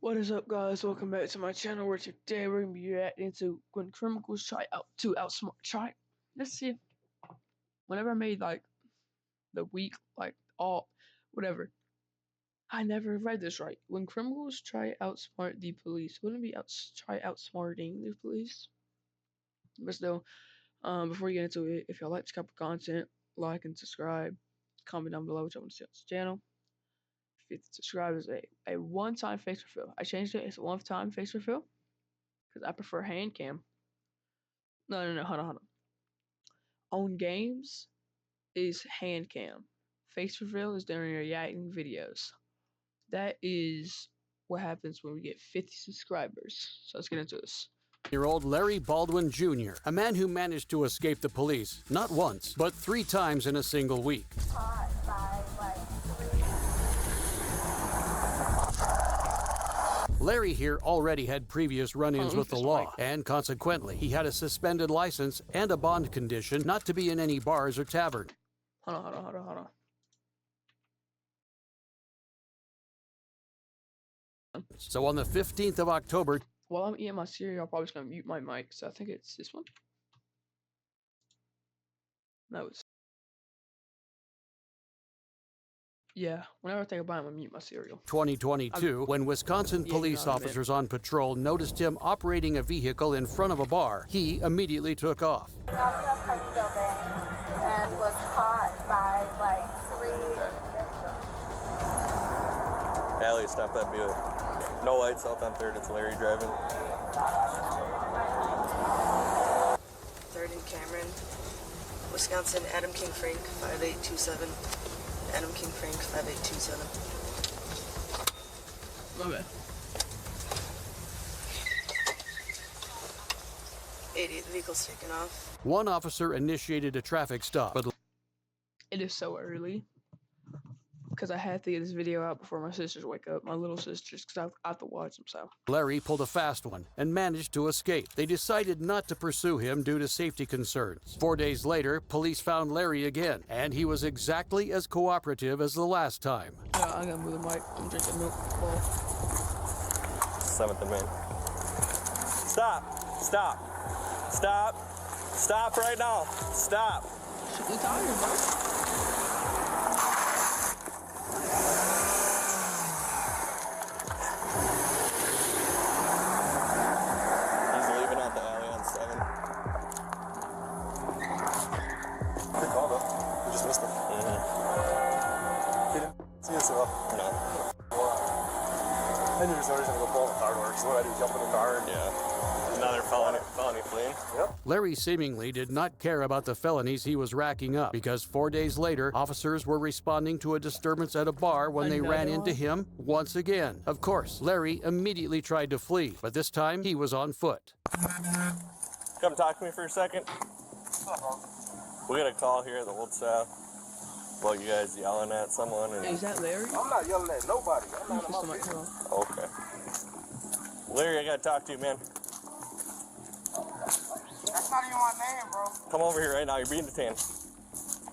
What is up, guys? Welcome back to my channel. Where today we're gonna be reacting to when criminals try out to outsmart. Let's see. Whenever I made like the week, like all whatever, I never read this right. When criminals try outsmart the police, wouldn't it be try outsmarting the police? But still, before we get into it, if y'all like this type of content, like and subscribe. Comment down below what y'all want to see on this channel. 50 subscribers, a one-time face refill. I changed it. It's a one-time face refill because I prefer hand cam. No, hold on. On games is hand cam. Face reveal is during your reacting videos. That is what happens when we get 50 subscribers. So let's get into this. Year-old Larry Baldwin Jr., a man who managed to escape the police not once, but 3 times in a single week. Larry here already had previous run-ins with the law, and consequently, he had a suspended license and a bond condition not to be in any bars or tavern. Hold on. So on the 15th of October... While I'm eating my cereal, I'm probably just going to mute my mic, so I think it's this one. No, it's... Yeah, whenever I take a bite, I'm going to mute my cereal. 2022, when Wisconsin police officers on patrol noticed him operating a vehicle in front of a bar, he immediately took off. And was caught by like 3. Allie, stop that Buick. No lights out on 3rd, it's Larry driving. 3rd and Cameron, Wisconsin, Adam King Frank, 5827. Adam King Frank, 5827. My bad. 88, the vehicle's taken off. One officer initiated a traffic stop, but it is so early because I had to get this video out before my sisters wake up. My little sisters, because I have to watch them. So Larry pulled a fast one and managed to escape. They decided not to pursue him due to safety concerns. 4 days later, police found Larry again, and he was exactly as cooperative as the last time. Yeah, I gotta move the mic. I'm drinking milk. 7th and Main. Stop right now. Stop. Shit, we tired, bro. I knew there's no reason to go pull the car door, so what I do is jump in the car and... Yeah. Another felony fleeing. Yep. Larry seemingly did not care about the felonies he was racking up, because 4 days later, officers were responding to a disturbance at a bar when they ran into him once again. Of course, Larry immediately tried to flee, but this time he was on foot. Come talk to me for a second. We got a call here at the Old South. Well, you guys yelling at someone. And... Is that Larry? I'm not yelling at nobody. I'm not in my business. Okay. Larry, I gotta talk to you, man. That's not even my name, bro. Come over here right now. You're being detained.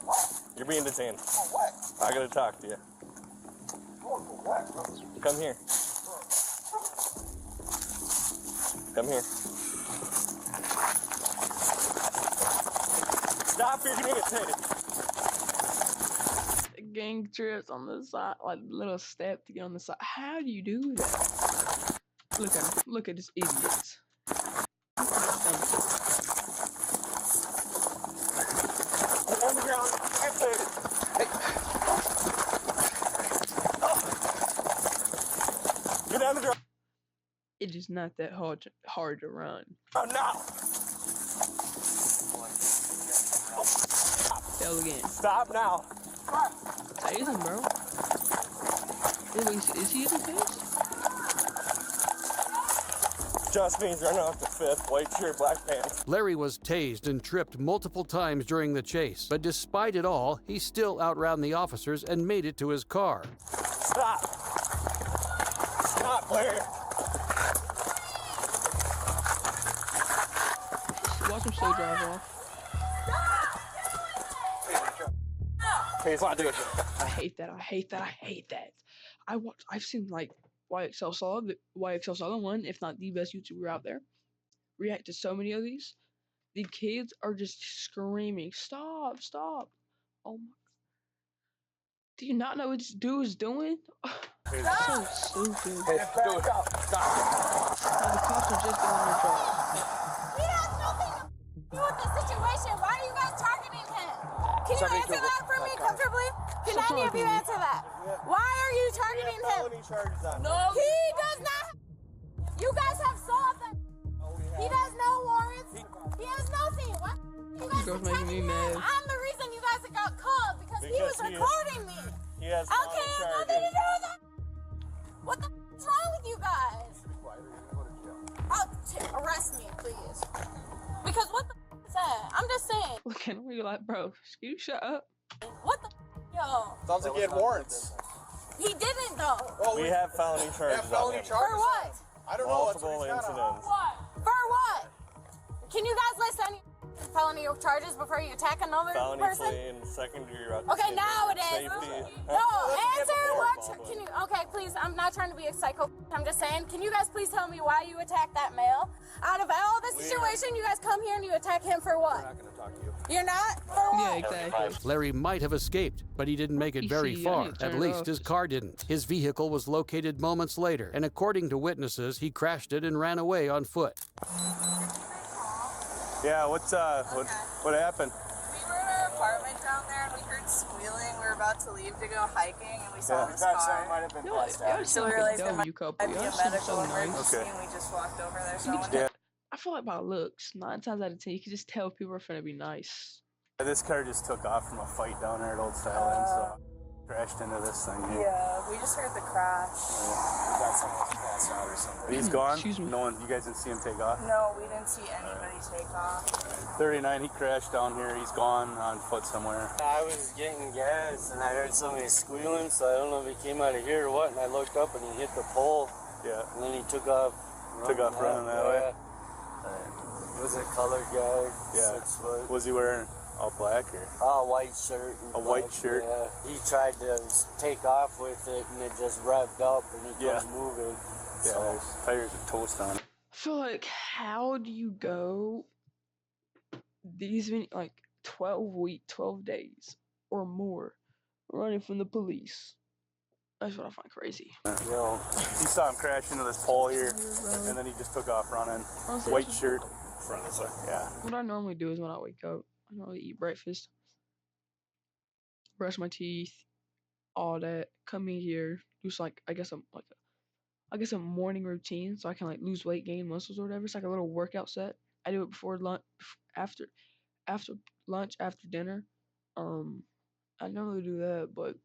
What? You're being detained. For what? I gotta talk to you. For what, bro? Come here. Come here. Stop, you're gonna get detained. Gang trips on the side, like little step to get on the side. How do you do that? Look at him. Look at this idiot. Get on the ground. Hey. Get on the ground. It is not that hard to run. Oh no! Tell again. Stop now. Tase him, bro. Is he using tase? Just means running off the 5th, white shirt, black pants. Larry was tased and tripped multiple times during the chase, but despite it all, he still outran the officers and made it to his car. Stop! Stop, Larry! Watch him slow drive off. Hey, I hate that. I've seen like YXL Solid one, if not the best YouTuber out there, react to so many of these. The kids are just screaming, "Stop! Stop!" Oh my! Do you not know what this dude is doing? So stupid. Hey, do it. Stop. The cops are just doing their job. He has nothing to do with the situation. Why are you guys targeting him? Can you answer that for me comfortably? Can any of you answer that? Why are you targeting him? No. He does not. You guys have saw them. He has no warrants. He has nothing. What? You guys Girl's making me attacking him? mad. I'm the reason you guys got called because he was recording me. He has Okay, nothing to do with that. What the is wrong with you guys? Arrest me, please. Because what the is that? I'm just saying. Look at him, you're like, bro, you shut up. What the yo? Sounds like he had warrants. He didn't though. Well, We have felony charges on him. For what? I don't know. That's what Multiple he's got on. incidents. What? For what? Can you guys list any felony charges before you attack another Felony person? fleeing, second-degree Okay, now it is. Safety. No, answer what? Can you? Okay, please. I'm not trying to be a psycho. I'm just saying. Can you guys please tell me why you attacked that male? Out of all the situation, you guys come here and you attack him for what? I'm not going to talk to you. You're not? For what? Yeah, exactly. Larry might have escaped, but he didn't make it very PC, I far. need to At turn it least off. his car didn't. His vehicle was located moments later, and according to witnesses, he crashed it and ran away on foot. Yeah, what happened? We were in our apartment down there and we heard squealing. We were about to leave to go hiking and we saw this That car. might have been No, passed y'all out. just So sound we like realized a there W couple. might be Y'all a seem medical so nice. emergency Okay. and we just walked over there. So You I can wanted just I feel like by looks, 9 times out of 10, you can just tell people are finna be nice. This car just took off from a fight down there at Old Style Inn, so crashed into this thing here. Yeah, we just heard the crash. We got someone passed out or something. He's gone. Excuse me. No one, you guys didn't see him take off. No, we didn't see anybody take off. 39, he crashed down here. He's gone on foot somewhere. I was getting gas and I heard somebody squealing, so I don't know if he came out of here or what. And I looked up and he hit the pole. Yeah. And then he took off. Running that way. It was a colored guy. Yeah. 6 foot. Was he wearing all black or? A white shirt. and A white black, shirt? Yeah. He tried to take off with it and it just revved up and he Yeah. couldn't move it. Yeah, So, his tires are toast on it. I feel like, how do you go these many, like 12 days or more running from the police? That's what I find crazy. you know, You saw him crash into this pole here, and then he just took off running. Honestly, White that's shirt. Front of it. Yeah. what I normally do is when I wake up, I normally eat breakfast, brush my teeth, all that, come in here, do like I guess a morning routine so I can like lose weight, gain muscles or whatever. It's like a little workout set. I do it before lunch, after lunch, after dinner. I normally do that, but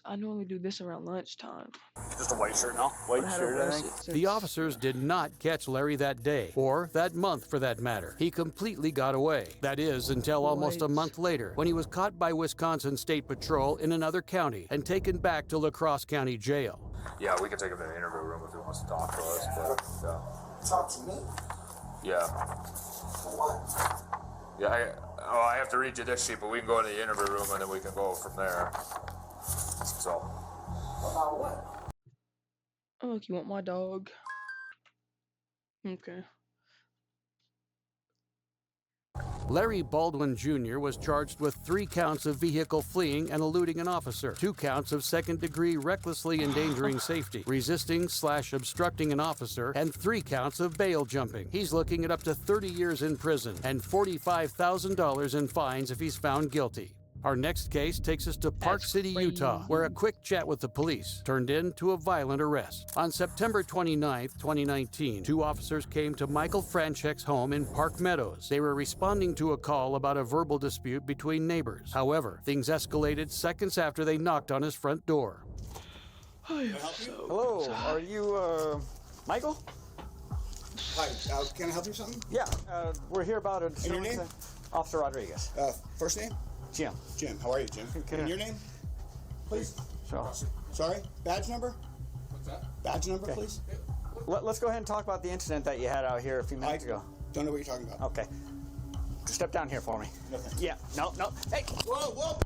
I normally do this around lunchtime. Just a white shirt now. White But I shirt, haven't I brushed think. it since- The officers did not catch Larry that day, or that month for that matter. He completely got away. That is, until almost a Right. month later, when he was caught by Wisconsin State Patrol in another county and taken back to La Crosse County Jail. Yeah, we can take him to the interview room if he wants to talk to us, but Talk to me. yeah. For what? Yeah, I have to read you this sheet, but we can go in the interview room and then we can go from there. So, About what? Oh, look, you want my dog? Okay. Larry Baldwin Jr. was charged with 3 counts of vehicle fleeing and eluding an officer, 2 counts of second-degree recklessly endangering safety, resisting/obstructing an officer, and 3 counts of bail jumping. He's looking at up to 30 years in prison and $45,000 in fines if he's found guilty. Our next case takes us to Park That's City, Utah, crazy. where a quick chat with the police turned into a violent arrest. On September 29th, 2019, 2 officers came to Michael Franchek's home in Park Meadows. They were responding to a call about a verbal dispute between neighbors. However, things escalated seconds after they knocked on his front door. Hello, are you, Michael? Hi, can I help you with something? Yeah, we're here about a... And your name? Officer Rodriguez. First name? Jim. Jim. How are you, Jim? Can And I- your name? Please. Sure. Sorry? Badge number? What's that? Badge number, Okay. please? Let's go ahead and talk about the incident that you had out here a few minutes ago. Don't know what you're talking about. Okay. Step down here for me. No, thanks. Yeah, no. Hey! Whoa.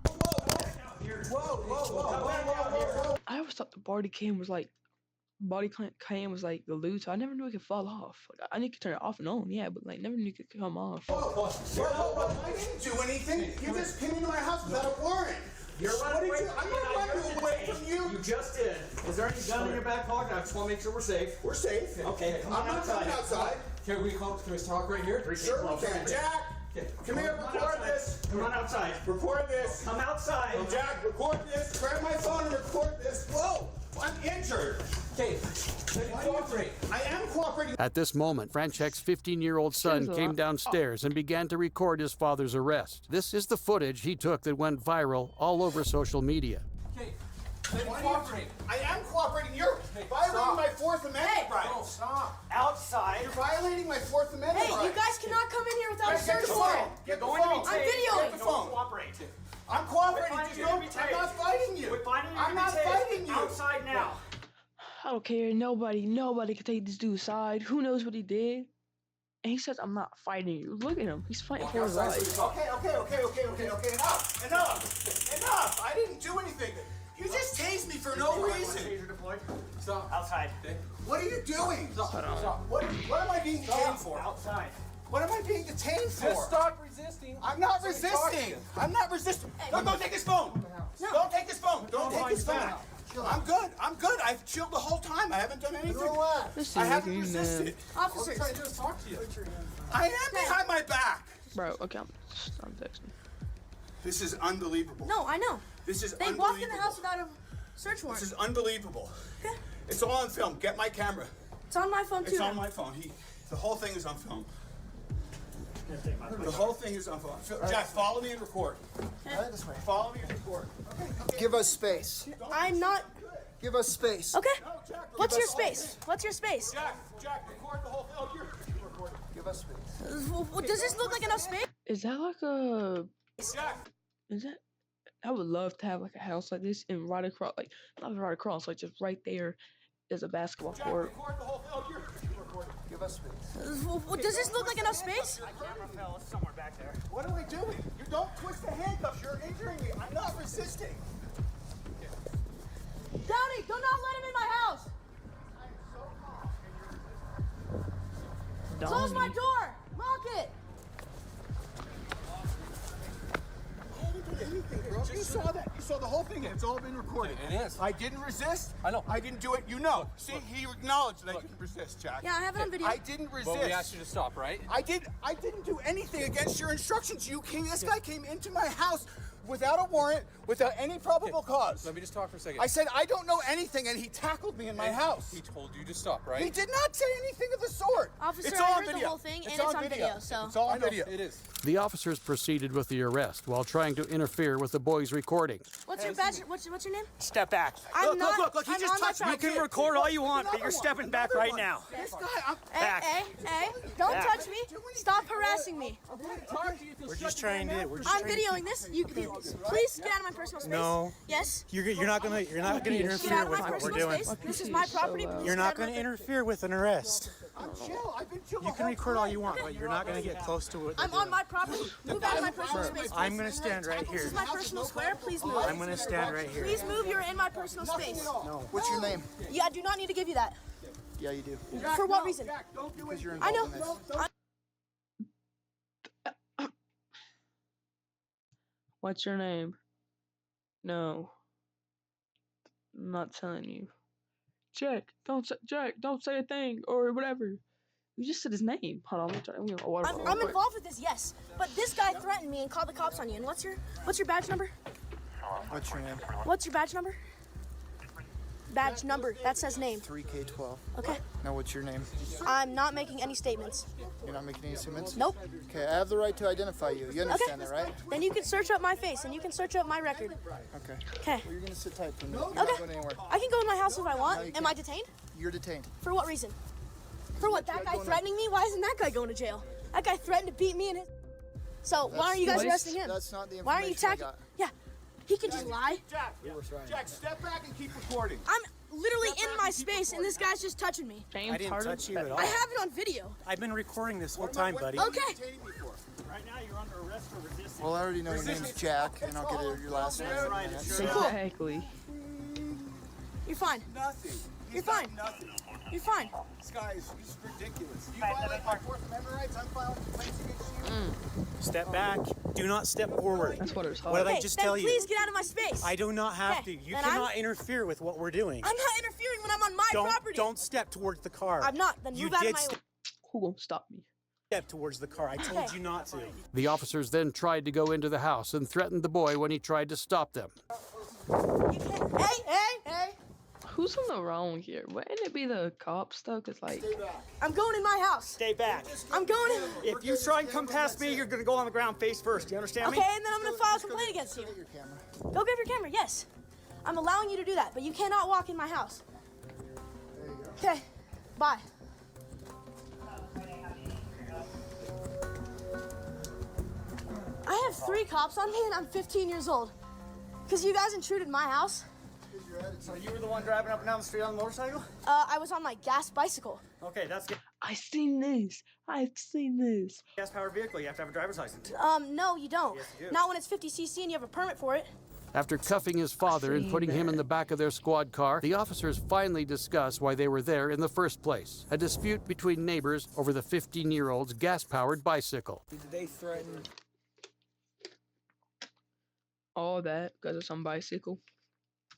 I always thought the Barty Cam was like body cam was like glued, so I never knew it could fall off. Like, I knew you could turn it off and on, yeah, but like never knew it could come off. I didn't do anything. You just came into my house without a warrant. You're running away. I'm not running away from you. You just did. Is there any gun in your back pocket? I just want to make sure we're safe. We're safe. Okay, come I'm not coming outside. Can we talk right here? Sure we can. Jack, come here, record this. Come on outside. Record this. Come outside. Jack, record this. Grab my phone and record this. Whoa, I'm injured. Okay, cooperate. I am cooperating. At this moment, Franchek's 15-year-old son came downstairs and began to record his father's arrest. This is the footage he took that went viral all over social media. Okay, cooperate. I am cooperating. You're violating my Fourth Amendment rights. No, stop. Outside. You're violating my Fourth Amendment rights. Hey, you guys cannot come in here without a search warrant. Get the phone. I'm videoing. Get the phone. Cooperate. I'm cooperating. I'm not fighting you. I'm not fighting you. Outside now. I don't care. Nobody can take this dude's side. Who knows what he did? And he says, I'm not fighting you. Look at him. He's fighting for his life. Okay. Enough. I didn't do anything. You just tased me for no reason. Stop. Outside. What are you doing? Stop. What am I being detained for? Outside. What am I being detained for? Just stop resisting. I'm not resisting. I'm not resisting. No, don't take his phone. No. Don't take his phone. Don't take his phone. I'm good. I've chilled the whole time. I haven't done anything. I haven't resisted. Officers. I'm trying to talk to you. I am behind my back. Bro, okay, I'm texting. This is unbelievable. No, I know. This is They unbelievable. walked in the house without a search warrant. This is unbelievable. Okay. It's all on film. Get my camera. It's on my phone too. It's on my phone. The whole thing is on film. The whole thing is on film. Jack, follow me and record. This way. Follow me and record. Okay. Give us space. I'm not. Give us space. Okay. What's your space? What's your space? Jack, record the whole thing. Oh, you're recording. Give us space. Does this look like enough space? Is that like a... Jack. Is that... I would love to have like a house like this and right across, like, not right across, like just right there is a basketball court. Record the whole thing. Oh, you're recording. Give us space. Does this look like enough space? My camera fell somewhere back there. What am I doing? You don't twist the handcuffs. You're injuring me. I'm not resisting. Downey, do not let him in my house. Close my door. Lock it. I didn't do anything, bro. You saw that. You saw the whole thing. It's all been recorded. It is. I didn't resist. I know. I didn't do it. You know. See, he acknowledged that I didn't resist, Jack. Yeah, I have it on video. I didn't resist. Well, we asked you to stop, right? I didn't do anything against your instructions. This guy came into my house without a warrant, without any probable cause. Let me just talk for a second. I said, I don't know anything, and he tackled me in my house. He told you to stop, right? He did not say anything of the sort. Officer, it's all I on heard video. the whole thing, and it's it's on video, so. It's all on video. It is. The officers proceeded with the arrest while trying to interfere with the boy's recording. What's your badge? What's your name? Step back. I'm not. Look, he I'm just on my touched me. property. You can record all you want, but you're stepping back right now. This guy, Back. Hey, don't touch me. Stop harassing me. We're just trying to. I'm videoing this. Please get out of my personal space. No. Yes. You're not gonna Get out interfere of with my what we're personal doing. space. This is my property. You're not gonna interfere with an arrest. I'm chill. I've been chill. You can record all you want, but you're not gonna get close to it. I'm on my property. Move out of my personal space. Please. I'm gonna stand right This here. is my personal square. Please move. I'm gonna stand right here. Please move. You're in my personal space. No. What's your name? Yeah, I do not need to give you that. Yeah, you do. For what reason? Because you're I know. involved in this. What's your name? No. I'm not telling you. Jack, don't say a thing or whatever. You just said his name. Hold on, let me try. I'm involved with this, yes. But this guy threatened me and called the cops on you. And what's your badge number? What's your name? What's your badge number? Badge number. That says name. 3K12. Okay. Now what's your name? I'm not making any statements. You're not making any statements? Nope. Okay, I have the right to identify you. You understand that, right? Then you can search up my face and you can search up my record. Okay. Okay. Well, you're gonna sit tight for a minute. You're not Okay. going anywhere. I can go in my house if I No, want. you Am I can't. detained? You're detained. For what reason? For what? That guy threatening me? Why isn't that guy going to jail? That guy threatened to beat me and his... So why aren't you guys arresting him? That's not the information Why aren't you I attacking? got. Yeah. He can just lie. Jack, step back and keep recording. I'm literally in my space and this guy's just touching me. I didn't touch you at all. I have it on video. I've been recording this whole time, buddy. Okay. Right now you're under arrest for resisting. Well, I already know your name's Jack, and I'll get your last name in a minute. Exactly. You're fine. Nothing. You're fine. You're fine. This guy is ridiculous. You violate my Fourth Amendment rights, I'm filing complaints against you. Step back. Do not step forward. That's what it was. What did I just tell you? Please get out of my space. I do not have to. You cannot interfere with what we're doing. I'm not interfering when I'm on my property. Don't step towards the car. I'm not. Then move out of my way. Who won't stop me? Step towards the car. I told you not to. The officers then tried to go into the house and threatened the boy when he tried to stop them. Hey! Who's on the wrong here? Wouldn't it be the cops though? Cause like, I'm going in my house. Stay back. I'm going in. If you try and come past me, you're gonna go on the ground face first. Do you understand me? Okay, and then I'm gonna file a complaint against you. Go grab your camera. Yes, I'm allowing you to do that, but you cannot walk in my house. Okay, bye. I have 3 cops on me and I'm 15 years old. Because you guys intruded my house. So you were the one driving up and down the street on the motorcycle? I was on my gas bicycle. Okay, that's good. I've seen this. Gas-powered vehicle, you have to have a driver's license. No, you don't. Yes, you do. Not when it's 50cc and you have a permit for it. After cuffing his father and putting him in the back of their squad car, the officers finally discuss why they were there in the first place. A dispute between neighbors over the 15-year-old's gas-powered bicycle. Did they threaten? All that because of some bicycle.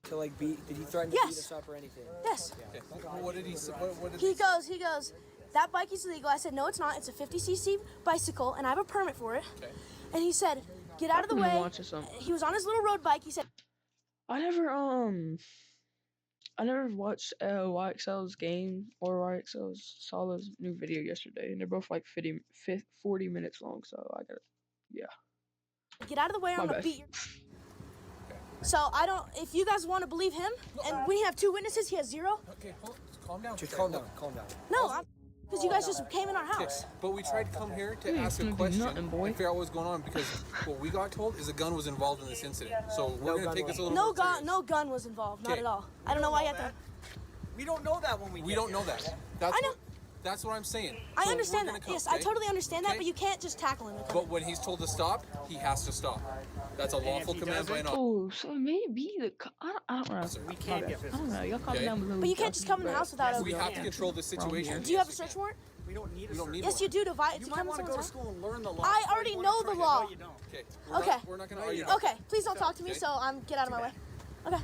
To like beat? Did he threaten to beat us up or anything? Yes. Okay. What did he say? What did He goes, that bike is illegal. I said, no, it's not. It's a 50cc bicycle, and I have a permit for it. Okay. And he said, get out of the way. He was on his little road bike. He said, I never watched YXL's game or YXL's Salah's new video yesterday, and they're both like 40 minutes long, so I gotta, yeah. Get out of the way or I'm gonna beat you. So I don't, if you guys want to believe him, and we have 2 witnesses, he has 0. Okay, calm down. Just calm down. No, because you guys just came in our house. But we tried to come here to ask a question and figure out what was going on because what we got told is a gun was involved in this incident. So we're going to take this a little more serious. No gun was involved, not at all. I don't know why you have to. We don't know that when we don't know that. That's what I'm saying. I understand that. Yes, I totally understand that, but you can't just tackle him. But when he's told to stop, he has to stop. That's a lawful command by an officer. Oh, so maybe I don't know. We can't get this. I don't know. Y'all calm down below. But you can't just come in the house without a. We have to control the situation. Do you have a search warrant? We don't need a search. Yes, you do. To come You might want to go to school and learn the law. I already know the law. Okay. We're not going to argue. Okay. Please don't talk to me. So get out of my way. Okay.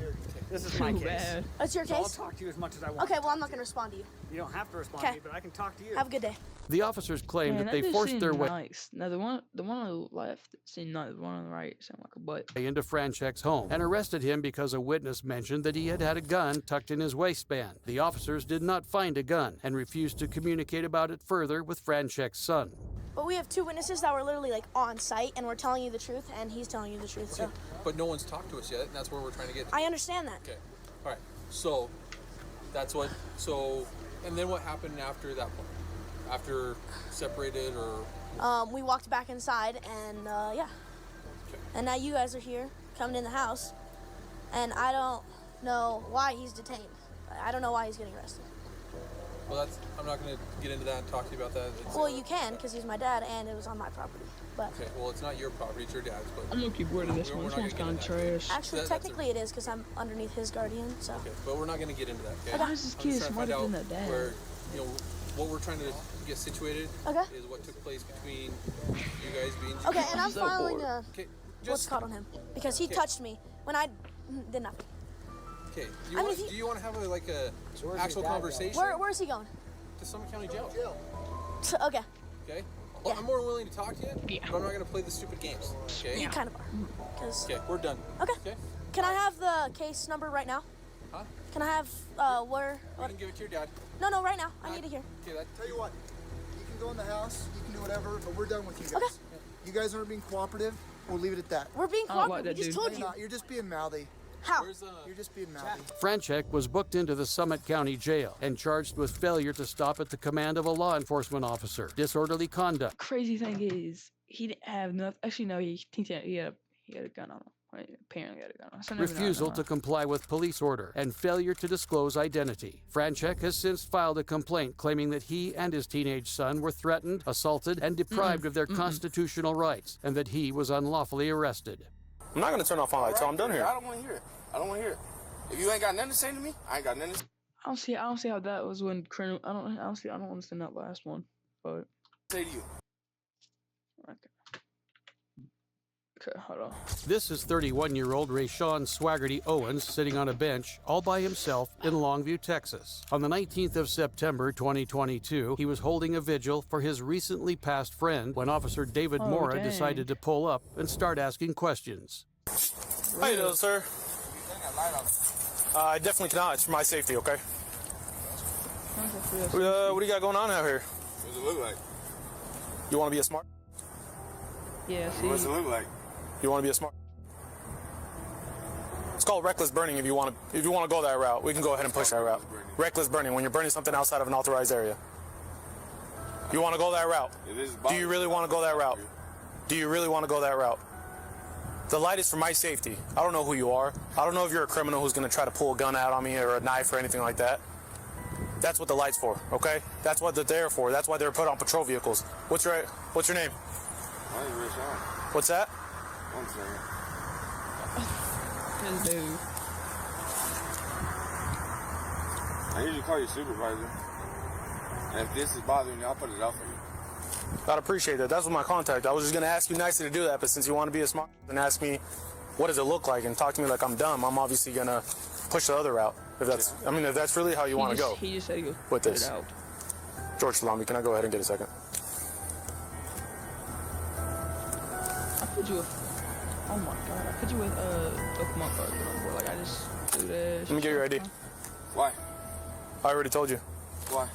This is my case. It's your So case? I'll talk to you as much as I want. Okay, well, I'm not going to respond to you. You don't have to respond to me, but I can talk to you. Have a good day. The officers claim that they forced their way nice. Now the one on the left seemed nice. The one on the right seemed like a butt. into Franchek's home and arrested him because a witness mentioned that he had a gun tucked in his waistband. The officers did not find a gun and refused to communicate about it further with Franchek's son. But we have 2 witnesses that were literally like on site, and we're telling you the truth, and he's telling you the truth. So But no one's talked to us yet, and that's where we're trying to get to. I understand that. Okay. All right. So that's what. So and then what happened after that point? After separated or? We walked back inside, and yeah. Okay. And now you guys are here, coming in the house, and I don't know why he's detained. I don't know why he's getting arrested. Well, I'm not going to get into that and talk to you about that. Well, you can, because he's my dad, and it was on my property. But okay, well, it's not your property, it's your dad's. But I'm going to keep word of this one. This one's kind of trash. Actually, technically it is, because I'm underneath his guardian, so. Okay, but we're not going to get into that, okay? Why is this kid smarter than that dad? Where, what we're trying to get situated is what took place between you guys being... Okay, and I'm filing what's called on him, because he touched me when I did nothing. Okay, do you want to have a actual conversation? Where's he going? To Summit County Jail. Okay. Okay? Well, I'm more willing to talk to you, but I'm not going to play the stupid games. Okay? You kind of are. Okay, we're done. Okay. Can I have the case number right now? Huh? Can I have where? We can give it to your dad. No, right now. I need to hear. Okay, Tell you what, you can go in the house, you can do whatever, but we're done with you guys. Okay. You guys aren't being cooperative. We'll leave it at that. We're being cooperative. We just told you. You're just being mouthy. How? You're just being mouthy. Franchek was booked into the Summit County Jail and charged with failure to stop at the command of a law enforcement officer, disorderly conduct. Crazy thing is, he didn't have nothing. Actually, no, he had a gun on him. Apparently, he had a gun on him. Refusal to comply with police order and failure to disclose identity. Franchek has since filed a complaint claiming that he and his teenage son were threatened, assaulted, and deprived of their constitutional rights, and that he was unlawfully arrested. I'm not going to turn off all lights, so I'm done here. I don't want to hear it. If you ain't got nothing to say to me, I ain't got nothing to say. I don't see how that was when criminal. I don't understand that last one, but. Say to you. Okay, hold on. This is 31-year-old Rayshawn Swaggerty Owens sitting on a bench all by himself in Longview, Texas. On the 19th of September 2022, he was holding a vigil for his recently passed friend when Officer David Mora decided to pull up and start asking questions. How you doing, sir? I definitely cannot. It's for my safety, okay? What do you got going on out here? What does it look like? You want to be a smart? Yeah, see. What does it look like? You want to be a smart? It's called reckless burning. If you want to go that route, we can go ahead and push that route. Reckless burning, when you're burning something outside of an authorized area. You want to go that route? Do you really want to go that route? Do you really want to go that route? The light is for my safety. I don't know who you are. I don't know if you're a criminal who's going to try to pull a gun out on me or a knife or anything like that. That's what the light's for, okay? That's what they're there for. That's why they're put on patrol vehicles. What's your name? My name is Rashawn. What's that? One second. I usually call you supervisor. And if this is bothering you, I'll put it out for you. I'd appreciate that. That's what my contact. I was just going to ask you nicely to do that, but since you want to be a smart and ask me what does it look like and talk to me like I'm dumb, I'm obviously going to push the other route. If that's, I mean, if that's really how you want to go. He just said he with this. George Salami, can I go ahead and get a second? I put you with. Oh my god! I put you with Pokemon cards, bro. Like I just do this. Let me get your ID. Why? I already told you. Why?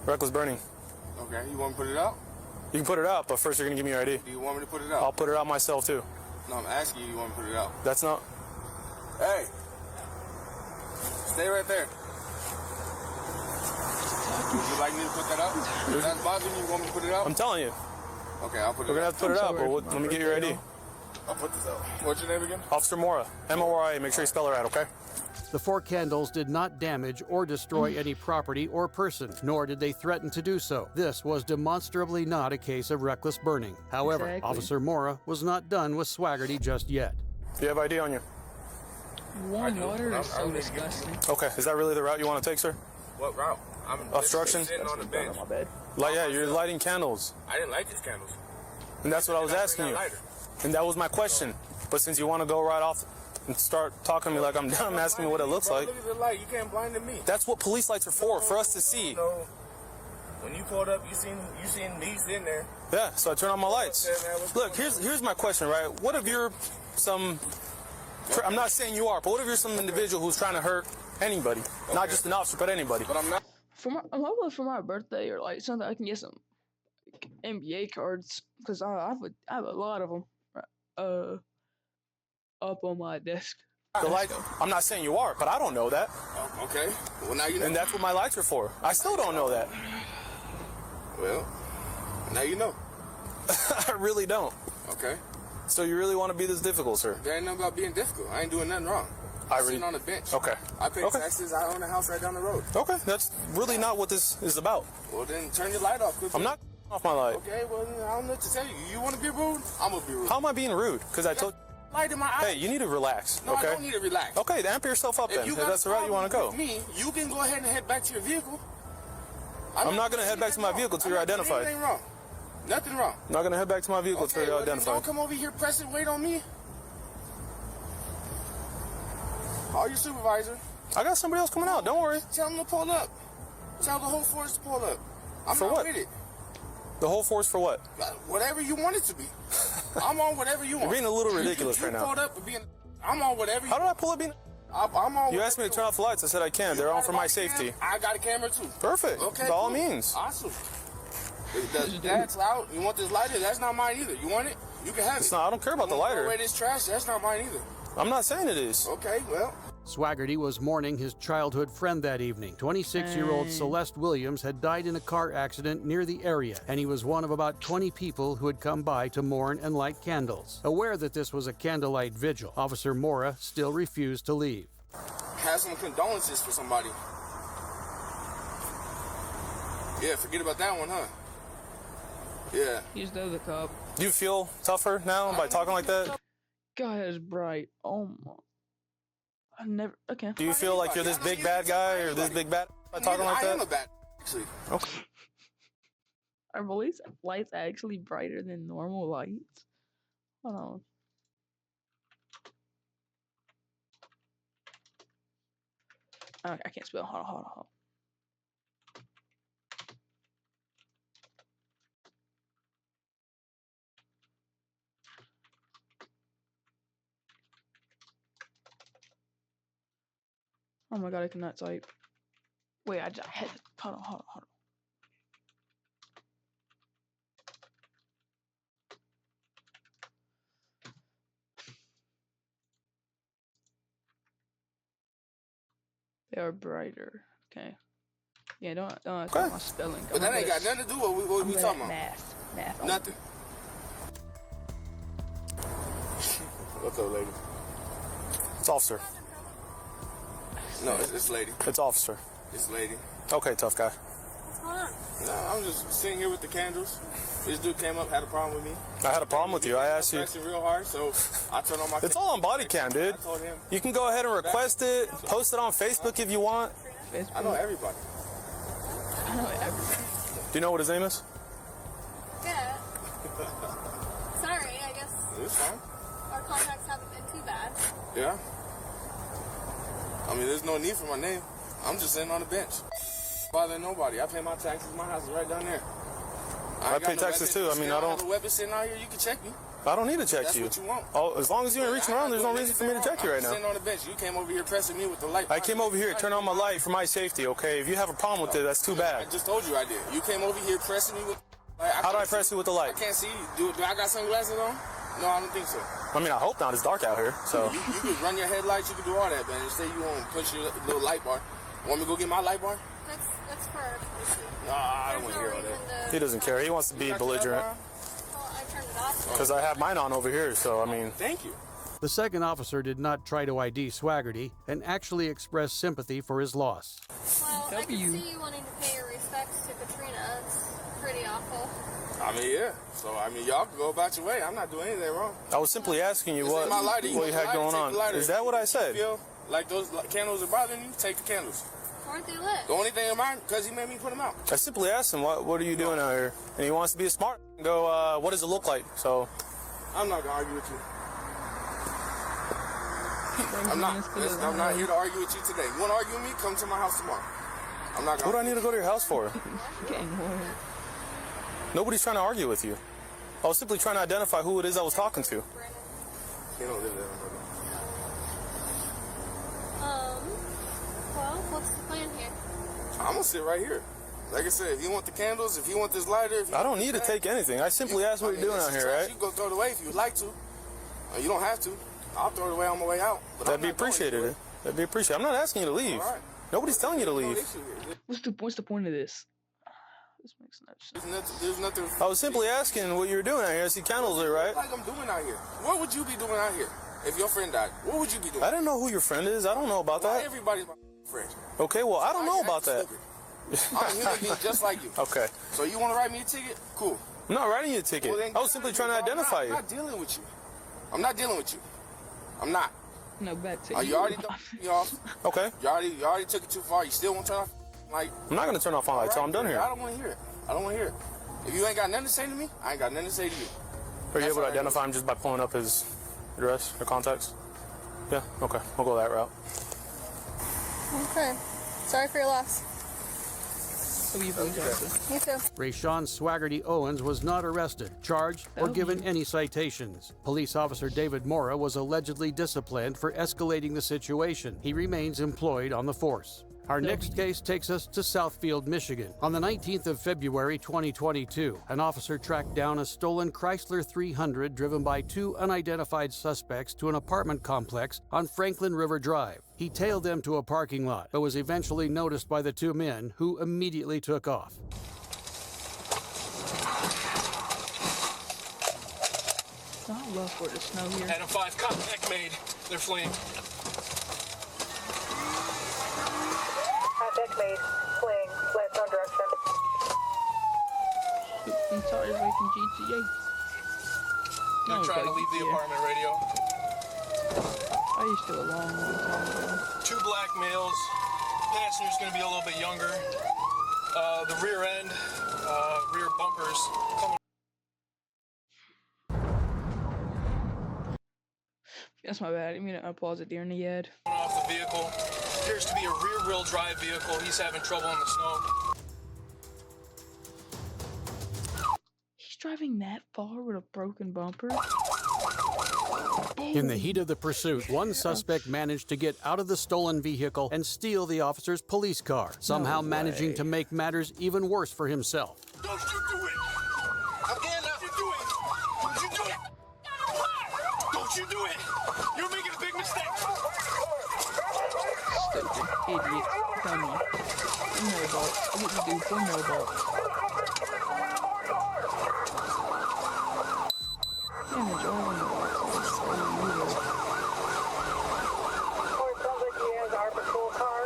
Reckless burning. Okay, you want me to put it out? You can put it out, but first you're gonna give me your ID. Do you want me to put it out? I'll put it out myself too. No, I'm asking you. You want me to put it out? That's not. Hey, stay right there. Would you like me to put that out? If that's bothering you, want me to put it out? I'm telling you. Okay, I'll put it out. We're gonna have to put it out, but let me get your ID. I'll put this out. What's your name again? Officer Mora. M-O-R-I-A. Make sure you spell her out, okay? The four candles did not damage or destroy any property or person, nor did they threaten to do so. This was demonstrably not a case of reckless burning. However, Officer Mora was not done with Swaggerty just yet. Do you have ID on you? Warm water is so disgusting. Okay, is that really the route you want to take, sir? What route? I'm obstruction? sitting on the bench. Like, yeah, you're lighting candles. I didn't like these candles. And that's what I was asking you. And that was my question. But since you want to go right off and start talking to me like I'm dumb, asking me what it looks like. Look at the light. You can't blind me. That's what police lights are for us to see. No. When you pulled up, you seen me sitting there. Yeah, so I turn on my lights. Look, here's my question, right? What if you're some... I'm not saying you are, but what if you're some individual who's trying to hurt anybody? Okay. Not just an officer, but anybody. But I'm not... For my birthday or like something, I can get some NBA cards because I have a lot of them up on my desk. The light, I'm not saying you are, but I don't know that. Okay. Well, now you know. And that's what my lights are for. I still don't know that. Well, now you know. I really don't. Okay. So you really want to be this difficult, sir? There ain't nothing about being difficult. I ain't doing nothing wrong. I'm sitting on the bench. Okay. I pay taxes. I own a house right down the road. Okay. That's really not what this is about. Well, then turn your light off quickly. I'm not off my light. Okay, well, I don't know what to tell you. You want to be rude? I'm going to be rude. How am I being rude? Because I told light in my eye. Hey, you need to relax, no, okay? I don't need to relax. Okay, then amp yourself up then. If that's the route you want to go. Me, you can go ahead and head back to your vehicle. I'm not going to head back to my vehicle until you're identified. Nothing wrong. Nothing wrong. I'm not going to head back to my vehicle until you're identified. Don't come over here pressing weight on me. Call your supervisor. I got somebody else coming out. Don't worry. Tell them to pull up. Tell the whole force to pull up. I'm for not what? with it. The whole force for what? Whatever you want it to be. I'm on whatever you want. You're being a little ridiculous right now. Pulled up I'm on whatever you How did I pull up being... I'm on. You asked me to turn off the lights. I said I can. They're on for my safety. I got a camera too. Perfect. Okay. By all means. Awesome. That's loud. You want this lighter? That's not mine either. You want it? You can have it. It's not. I don't care about the lighter. Away this trash. That's not mine either. I'm not saying it is. Okay, well. Swaggerty was mourning his childhood friend that evening. 26-year-old Celeste Williams had died in a car accident near the area, and he was one of about 20 people who had come by to mourn and light candles. Aware that this was a candlelight vigil, Officer Mora still refused to leave. Have some condolences for somebody. Yeah, forget about that one, huh? Yeah. He's the other cop. Do you feel tougher now by talking like that? God is bright. Oh my. I never. Okay. Do you feel like you're this big bad guy or this big bad by talking like that? I am a bad actually. Okay. Are police lights actually brighter than normal lights? Hold on. I can't spell. Hold on. Oh my god, I cannot type. Wait, I had to. Hold on. They are brighter. Okay. Yeah, don't talk about spelling. But that ain't got nothing to do with what we talking about. Math. Nothing. What's up, lady? It's officer. No, it's lady. It's officer. It's lady. Okay, tough guy. What's going on? No, I'm just sitting here with the candles. This dude came up, had a problem with me. I had a problem with you. I asked you. Pressing real hard, so I turned on my. It's all on body cam, dude. I told him. You can go ahead and request it, post it on Facebook if you want. I know everybody. Do you know what his name is? Yeah. Sorry, I guess It's fine. our contacts haven't been too bad. Yeah. I mean, there's no need for my name. I'm just sitting on the bench. Bothering nobody. I pay my taxes. My house is right down there. I pay taxes too. I mean, I don't. have a weapon sitting out here. You can check me. I don't need to check That's you. what you want. Oh, as long as you ain't reaching around, there's no reason for me to check you right now. I'm sitting on the bench. You came over here pressing me with the light. I came over here to turn on my light for my safety, okay? If you have a problem with it, that's too bad. I just told you I did. You came over here pressing me with the light. How do I press you with the light? I can't see you. Do I got sunglasses on? No, I don't think so. I mean, I hope not. It's dark out here, so. You can run your headlights. You can do all that, man. Instead, you won't push your little light bar. Want me to go get my light bar? That's for our policy. Nah, I don't want to hear all that. He doesn't care. He wants to be belligerent. Well, I turned it off. Because I have mine on over here, so I mean. Thank you. The second officer did not try to ID Swaggerty and actually expressed sympathy for his loss. Well, I can see you wanting to pay your respects to Katrina. It's pretty awful. I mean, yeah. So, I mean, y'all can go about your way. I'm not doing anything wrong. I was simply asking you This what ain't my lighter. you had going on. Is that what I said? You feel like those candles are bothering you? Take the candles. Aren't they lit? The only thing of mine, because he made me put them out. I simply asked him, what are you doing out here? And he wants to be a smart. Go, what does it look like? So. I'm not going to argue with you. I'm not here to argue with you today. You want to argue with me? Come to my house tomorrow. I'm not What do I need to go to your house for? Nobody's trying to argue with you. I was simply trying to identify who it is I was talking to. You don't live there. Well, what's the plan here? I'm going to sit right here. Like I said, if you want the candles, if you want this lighter... I don't need to take anything. I simply asked what you're doing out here, right? You can go throw it away if you would like to. You don't have to. I'll throw it away on my way out. That'd be appreciated. That'd be appreciated. I'm not asking you to leave. Right. Nobody's telling you to leave. What's the point of this? This makes no sense. There's nothing. I was simply asking what you were doing out here. I see candles there, right? Like I'm doing out here. What would you be doing out here if your friend died? What would you be doing? I didn't know who your friend is. I don't know about that. Everybody's my friend. Okay, well, I don't know about that. I'm a human being just like you. Okay. So you want to write me a ticket? Cool. I'm not writing you a ticket. Well, I was simply trying to identify you. I'm not dealing with you. I'm not dealing with you. I'm not. No, back to you already done me off. Okay. You already took it too far. You still want to turn off? Like, I'm not going to turn off my lights, so I'm done here. I don't want to hear it. I don't want to hear it. If you ain't got nothing to say to me, I ain't got nothing to say to you. Are you able to identify him just by pulling up his address or contacts? Yeah, okay. We'll go that route. Okay. Sorry for your loss. You too. Rayshawn Swaggerty Owens was not arrested, charged, or given any citations. Police officer David Mora was allegedly disciplined for escalating the situation. He remains employed on the force. Our next case takes us to Southfield, Michigan. On the 19th of February 2022, an officer tracked down a stolen Chrysler 300 driven by two unidentified suspects to an apartment complex on Franklin River Drive. He tailed them to a parking lot, but was eventually noticed by the two men, who immediately took off. It's not rough for the snow here. Adam 5, contact made. They're fleeing. Contact made. Fleeing. Left on direction. Inside is like in GTA. They're trying to leave the apartment radio. I used to a long time ago. 2 black males. Passenger's gonna be a little bit younger. The rear end, rear bumpers coming That's my bad. I mean, I paused it during the ad. off the vehicle. Appears to be a rear-wheel drive vehicle. He's having trouble in the snow. He's driving that far with a broken bumper? In the heat of the pursuit, one suspect managed to get out of the stolen vehicle and steal the officer's police car, somehow managing to make matters even worse for himself. Don't you do it! Again, don't you do it! Don't you do it! Don't you do it! You're making a big mistake! Stupid idiot. Dummy. One more ball. I get to do one more ball. Damn it, driving the box. Sounds like he has our patrol car.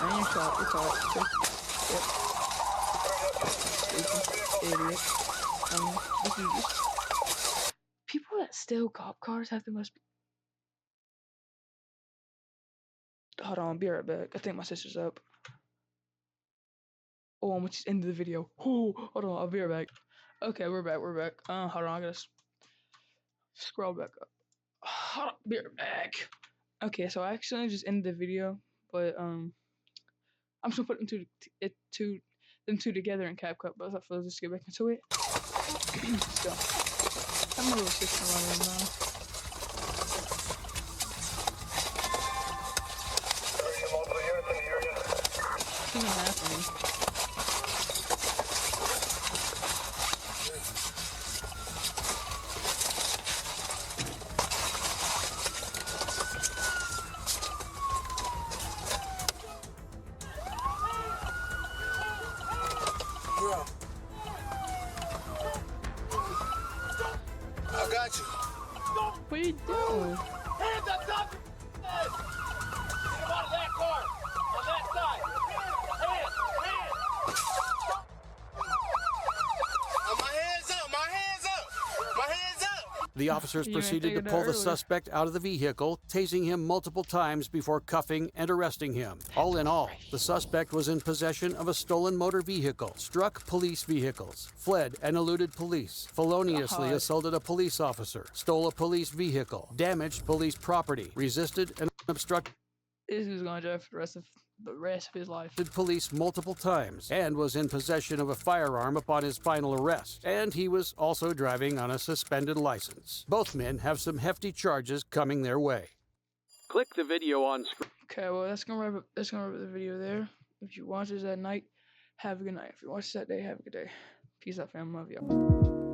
And you shot. It's all. Yep. Stupid idiot. This is just... People that steal cop cars have the most... Hold on, I'll be right back. I think my sister's up. Oh, I'm just into the video. Oh, hold on, I'll be right back. Okay, we're back. Hold on, I gotta scroll back up. Hold on, be right back. Okay, so I accidentally just ended the video, but I'm just gonna put them two together in CapCut. But let's just get back into it. Let's go. I'm a little sister running now. What's happening? I got you. What are you doing? Hands up top your head! Get him out of that car! On that side! Hands! My hands up! My hands up! My hands up! The officers You proceeded to figured pull that the earlier. suspect out of the vehicle, tasing him multiple times before cuffing and arresting him. All in all, the suspect was in possession of a stolen motor vehicle, struck police vehicles, fled and eluded police, feloniously God. assaulted a police officer, stole a police vehicle, damaged police property, resisted and obstructed This is gonna drive for the rest of his life. police multiple times, and was in possession of a firearm upon his final arrest. And he was also driving on a suspended license. Both men have some hefty charges coming their way. Click the video on screen. Okay, well that's gonna wrap up the video there. If you watch this at night, have a good night. If you watch this that day, have a good day. Peace out, fam. Love y'all.